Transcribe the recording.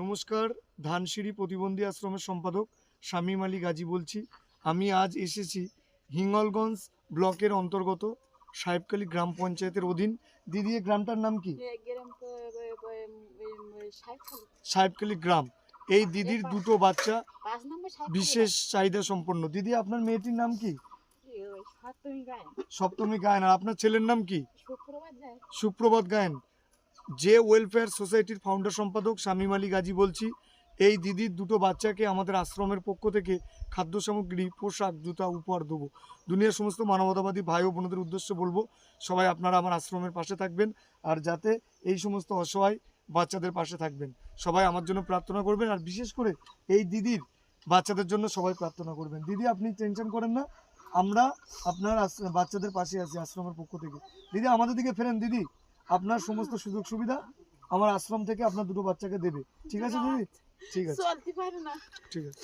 নমস্কার, ধানসিঁড়ি প্রতিবন্ধী আশ্রমের সম্পাদক শামীম আলী গাজী বলছি। আমি আজ এসেছি হিঙ্গলগঞ্জ ব্লকের অন্তর্গত সাহেবখালী গ্রাম পঞ্চায়েতের অধীন। দিদি, এই গ্রামটার নাম কি? সাহেবখালী গ্রাম। এই দিদির দুটো বাচ্চা বিশেষ চাহিদা সম্পন্ন। দিদি, আপনার মেয়েটির নাম কি? সপ্তমী গায়েন। আর আপনার ছেলের নাম কি? সুপ্রভাত গায়েন। যে ওয়েলফেয়ার সোসাইটির ফাউন্ডার সম্পাদক শামীম আলী গাজী বলছি। এই দিদির দুটো বাচ্চাকে আমাদের আশ্রমের পক্ষ থেকে খাদ্য সামগ্রী, পোশাক, জুতা উপহার দেবো। দুনিয়ার সমস্ত মানবতাবাদী ভাই ও বোনদের উদ্দেশ্যে বলবো, সবাই আপনারা আমার আশ্রমের পাশে থাকবেন, আর যাতে এই সমস্ত অসহায় বাচ্চাদের পাশে থাকবেন। সবাই আমার জন্য প্রার্থনা করবেন, আর বিশেষ করে এই দিদির বাচ্চাদের জন্য সবাই প্রার্থনা করবেন। দিদি, আপনি টেনশন করেন না, আমরা আপনার বাচ্চাদের পাশে আছি আশ্রমের পক্ষ থেকে। দিদি, আমাদের দিকে ফেরেন। দিদি, আপনার সমস্ত সুযোগ সুবিধা আমার আশ্রম থেকে আপনার দুটো বাচ্চাকে দেবে। ঠিক আছে দিদি? ঠিক আছে, ঠিক আছে।